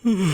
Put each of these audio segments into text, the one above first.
Woo!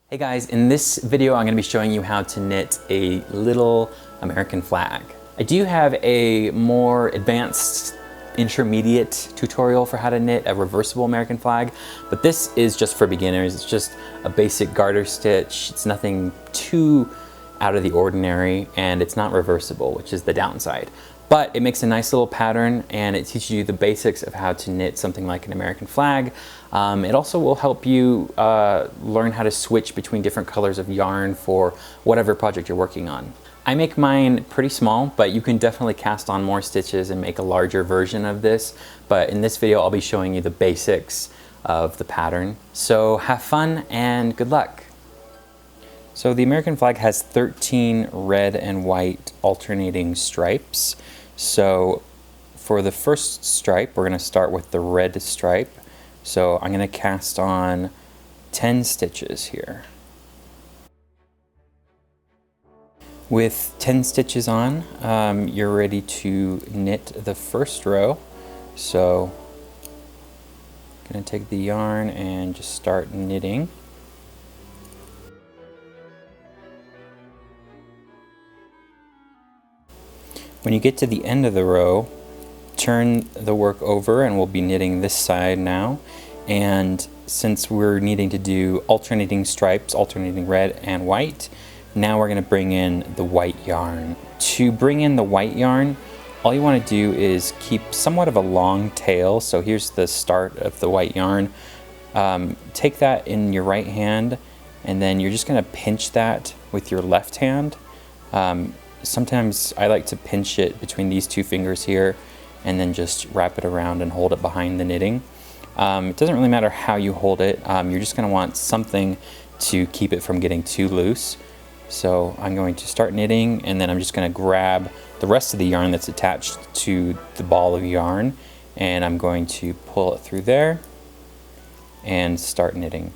Hey guys, in this video I'm going to be showing you how to knit a little American flag. I do have a more advanced intermediate tutorial for how to knit a reversible American flag, but this is just for beginners. It's just a basic garter stitch. It's nothing too out of the ordinary, and it's not reversible, which is the downside. But it makes a nice little pattern, and it teaches you the basics of how to knit something like an American flag. It also will help you learn how to switch between different colors of yarn for whatever project you're working on. I make mine pretty small, but you can definitely cast on more stitches and make a larger version of this. But in this video, I'll be showing you the basics of the pattern. So have fun and good luck. So the American flag has 13 red and white alternating stripes. So for the first stripe, we're going to start with the red stripe. So I'm going to cast on 10 stitches here. With 10 stitches on, you're ready to knit the first row. So I'm going to take the yarn and just start knitting. When you get to the end of the row, turn the work over and we'll be knitting this side now. And since we're needing to do alternating stripes, alternating red and white, now we're going to bring in the white yarn. To bring in the white yarn, all you want to do is keep somewhat of a long tail. So here's the start of the white yarn. Take that in your right hand, and then you're just going to pinch that with your left hand. Sometimes I like to pinch it between these two fingers here and then just wrap it around and hold it behind the knitting. It doesn't really matter how you hold it. You're just going to want something to keep it from getting too loose. So I'm going to start knitting, and then I'm just going to grab the rest of the yarn that's attached to the ball of yarn, and I'm going to pull it through there and start knitting.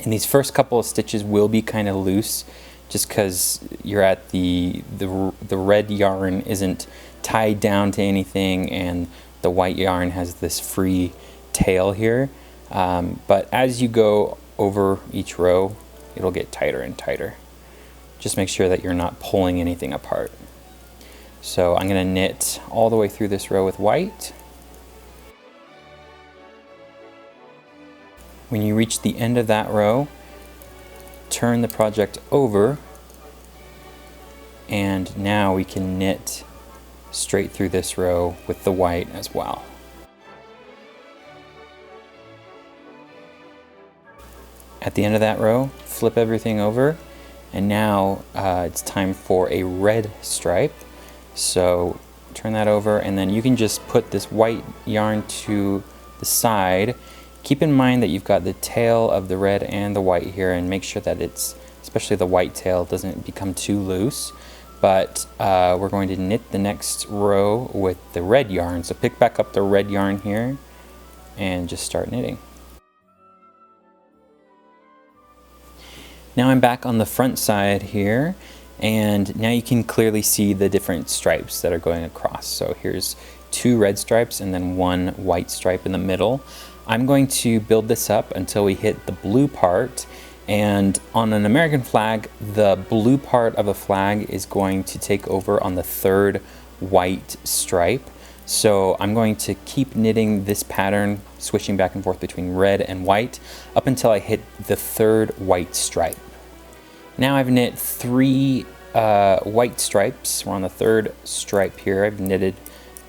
And these first couple of stitches will be kind of loose, just because you're at the red yarn isn't tied down to anything, and the white yarn has this free tail here. But as you go over each row, it'll get tighter and tighter. Just make sure that you're not pulling anything apart. So I'm going to knit all the way through this row with white. When you reach the end of that row, turn the project over, and now we can knit straight through this row with the white as well. At the end of that row, flip everything over, and now it's time for a red stripe. So turn that over, and then you can just put this white yarn to the side. Keep in mind that you've got the tail of the red and the white here, and make sure that it's, especially the white tail, doesn't become too loose. But we're going to knit the next row with the red yarn. So pick back up the red yarn here and just start knitting. Now I'm back on the front side here, and now you can clearly see the different stripes that are going across. So here's 2 red stripes and then 1 white stripe in the middle. I'm going to build this up until we hit the blue part, and on an American flag, the blue part of a flag is going to take over on the 3rd white stripe. So I'm going to keep knitting this pattern, switching back and forth between red and white up until I hit the 3rd white stripe. Now I've knit 3 white stripes. We're on the 3rd stripe here. I've knitted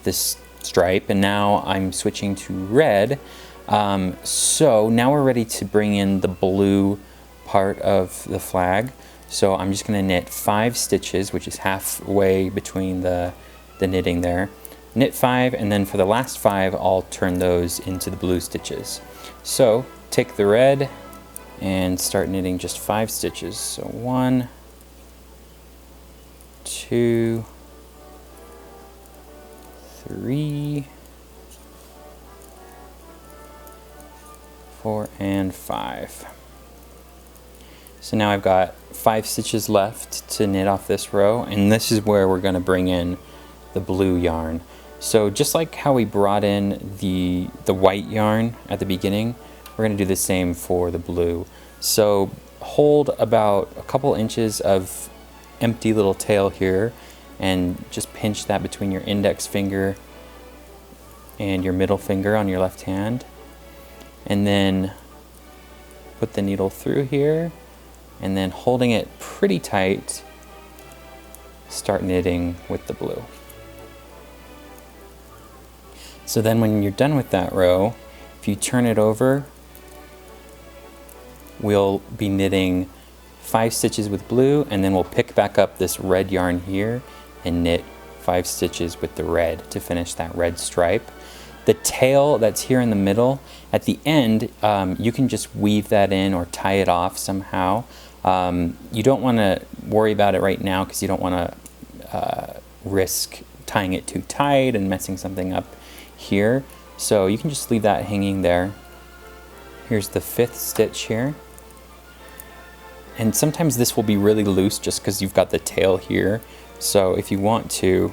this stripe, and now I'm switching to red. So now we're ready to bring in the blue part of the flag. So I'm just going to knit 5 stitches, which is halfway between the knitting there. Knit 5, and then for the last 5 I'll turn those into the blue stitches. So take the red and start knitting just 5 stitches. So 1, 2, 3, 4 and 5. So now I've got 5 stitches left to knit off this row, and this is where we're going to bring in the blue yarn. So just like how we brought in the white yarn at the beginning, we're going to do the same for the blue. So hold about a couple inches of empty little tail here and just pinch that between your index finger and your middle finger on your left hand, and then put the needle through here, and then holding it pretty tight, start knitting with the blue. So then when you're done with that row, if you turn it over, we'll be knitting 5 stitches with blue, and then we'll pick back up this red yarn here and knit 5 stitches with the red to finish that red stripe. The tail that's here in the middle, at the end, you can just weave that in or tie it off somehow. You don't want to worry about it right now because you don't want to risk tying it too tight and messing something up here. So you can just leave that hanging there. Here's the 5th stitch here. And sometimes this will be really loose just because you've got the tail here. So if you want to,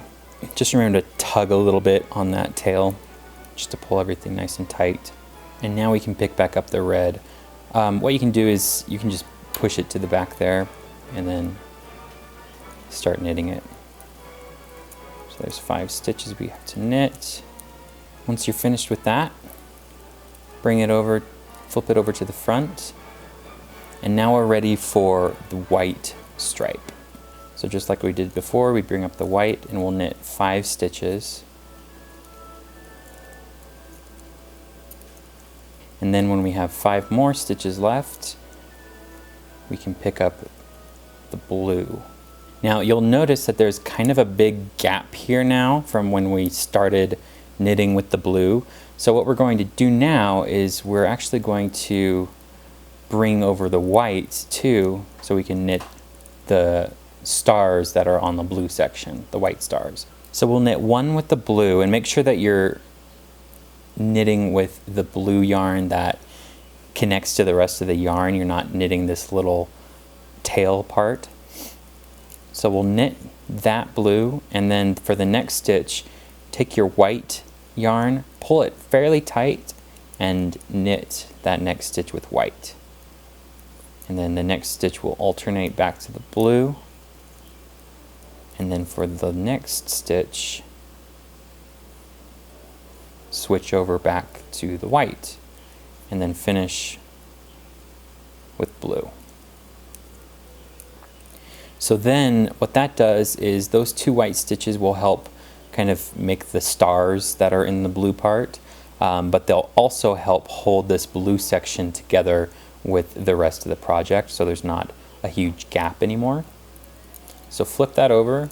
just remember to tug a little bit on that tail just to pull everything nice and tight. And now we can pick back up the red. What you can do is you can just push it to the back there and then start knitting it. So there's 5 stitches we have to knit. Once you're finished with that, bring it over, flip it over to the front, and now we're ready for the white stripe. So just like we did before, we bring up the white and we'll knit 5 stitches. And then when we have 5 more stitches left, we can pick up the blue. Now you'll notice that there's kind of a big gap here now from when we started knitting with the blue. So what we're going to do now is we're actually going to bring over the white too, so we can knit the stars that are on the blue section, the white stars. So we'll knit 1 with the blue, and make sure that you're knitting with the blue yarn that connects to the rest of the yarn. You're not knitting this little tail part. So we'll knit that blue, and then for the next stitch, take your white yarn, pull it fairly tight, and knit that next stitch with white. And then the next stitch will alternate back to the blue. And then for the next stitch, switch over back to the white, and then finish with blue. So then what that does is those 2 white stitches will help kind of make the stars that are in the blue part, but they'll also help hold this blue section together with the rest of the project, so there's not a huge gap anymore. So flip that over,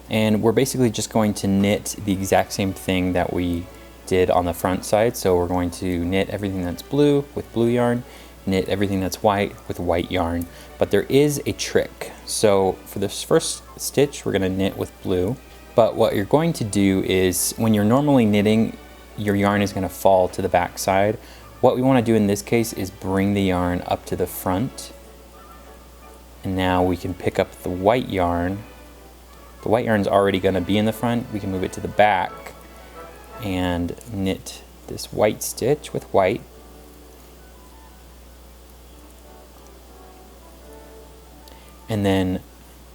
and we're basically just going to knit the exact same thing that we did on the front side. So we're going to knit everything that's blue with blue yarn, knit everything that's white with white yarn. But there is a trick. So for this first stitch, we're going to knit with blue. But what you're going to do is, when you're normally knitting, your yarn is going to fall to the back side. What we want to do in this case is bring the yarn up to the front. And now we can pick up the white yarn. The white yarn's already going to be in the front. We can move it to the back and knit this white stitch with white. And then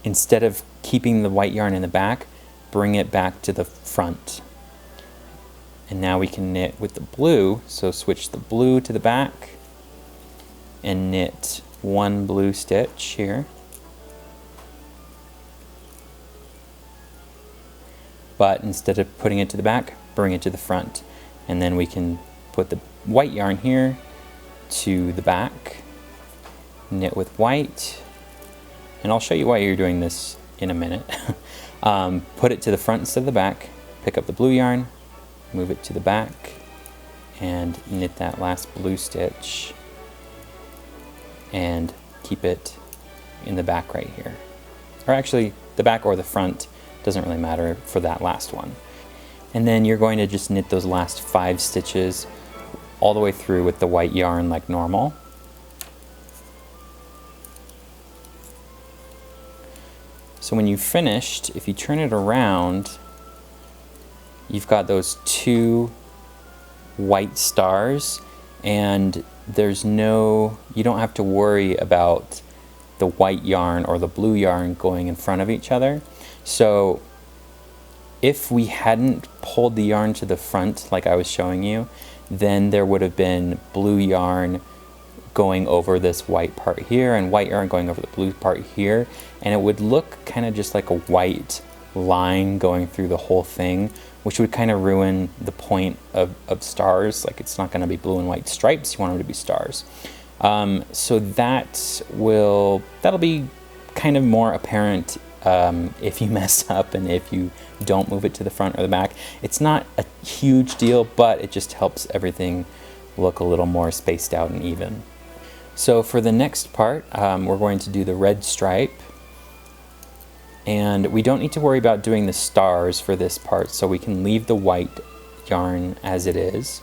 instead of keeping the white yarn in the back, bring it back to the front. And now we can knit with the blue, so switch the blue to the back and knit 1 blue stitch here. But instead of putting it to the back, bring it to the front. And then we can put the white yarn here to the back, knit with white, and I'll show you why you're doing this in a minute. Put it to the front instead of the back, pick up the blue yarn, move it to the back, and knit that last blue stitch, and keep it in the back right here. Or actually, the back or the front, doesn't really matter for that last one. And then you're going to just knit those last 5 stitches all the way through with the white yarn like normal. So when you've finished, if you turn it around, you've got those two white stars, and you don't have to worry about the white yarn or the blue yarn going in front of each other. So if we hadn't pulled the yarn to the front like I was showing you, then there would have been blue yarn going over this white part here and white yarn going over the blue part here, and it would look kind of just like a white line going through the whole thing, which would kind of ruin the point of stars. Like, it's not going to be blue and white stripes, you want them to be stars. So that'll be kind of more apparent if you mess up and if you don't move it to the front or the back. It's not a huge deal, but it just helps everything look a little more spaced out and even. So for the next part, we're going to do the red stripe. And we don't need to worry about doing the stars for this part, so we can leave the white yarn as it is.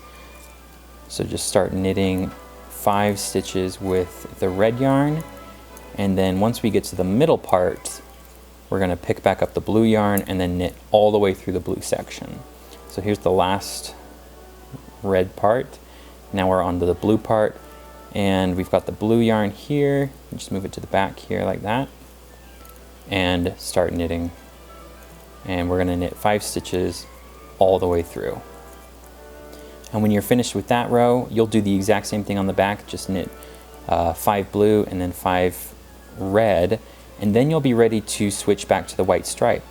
So just start knitting 5 stitches with the red yarn, and then once we get to the middle part, we're going to pick back up the blue yarn and then knit all the way through the blue section. So here's the last red part. Now we're on to the blue part, and we've got the blue yarn here. Just move it to the back here like that, and start knitting. And we're going to knit 5 stitches all the way through. And when you're finished with that row, you'll do the exact same thing on the back. Just knit 5 blue and then 5 red, and then you'll be ready to switch back to the white stripe.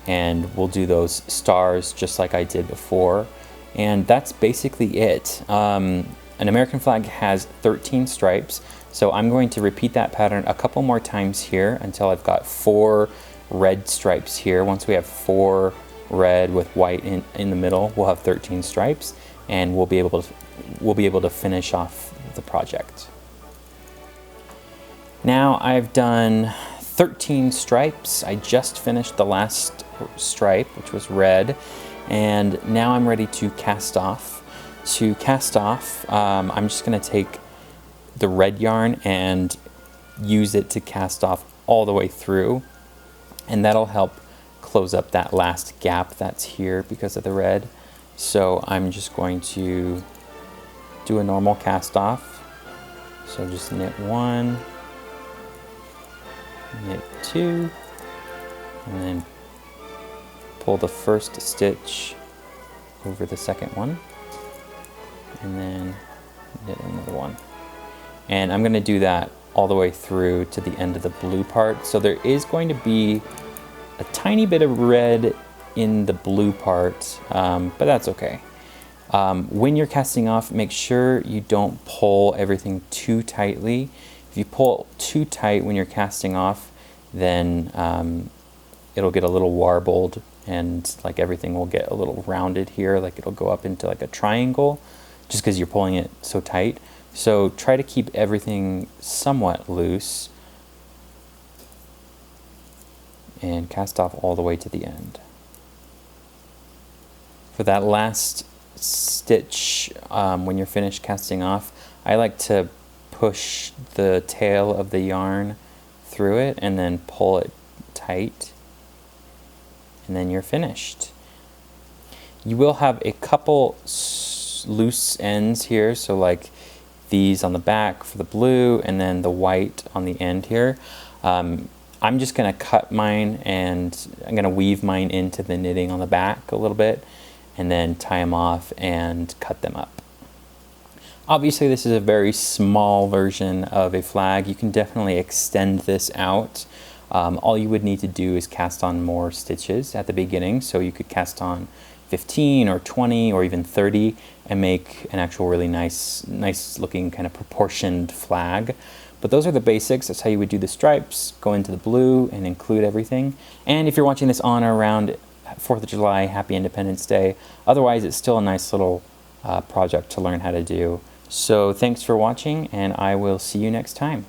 And we'll do those stars just like I did before. And that's basically it. An American flag has 13 stripes, so I'm going to repeat that pattern a couple more times here until I've got 4 red stripes here. Once we have 4 red with white in the middle, we'll have 13 stripes, and we'll be able to finish off the project. Now I've done 13 stripes. I just finished the last stripe, which was red, and now I'm ready to cast off. To cast off, I'm just going to take the red yarn and use it to cast off all the way through, and that'll help close up that last gap that's here because of the red. So I'm just going to do a normal cast off. So just knit 1, knit 2, and then pull the first stitch over the second one, and then knit another one. And I'm going to do that all the way through to the end of the blue part. So there is going to be a tiny bit of red in the blue part, but that's okay. When you're casting off, make sure you don't pull everything too tightly. If you pull too tight when you're casting off, then it'll get a little warbled, and like everything will get a little rounded here, like it'll go up into like a triangle just because you're pulling it so tight. So try to keep everything somewhat loose and cast off all the way to the end. For that last stitch, when you're finished casting off, I like to push the tail of the yarn through it and then pull it tight, and then you're finished. You will have a couple loose ends here, so like these on the back for the blue and then the white on the end here. I'm just going to cut mine, and I'm going to weave mine into the knitting on the back a little bit and then tie them off and cut them up. Obviously this is a very small version of a flag. You can definitely extend this out. All you would need to do is cast on more stitches at the beginning, so you could cast on 15 or 20 or even 30 and make an actual really nice looking kind of proportioned flag. But those are the basics. That's how you would do the stripes, go into the blue and include everything. And if you're watching this on or around 4th of July, happy Independence Day. Otherwise, it's still a nice little project to learn how to do. So thanks for watching, and I will see you next time.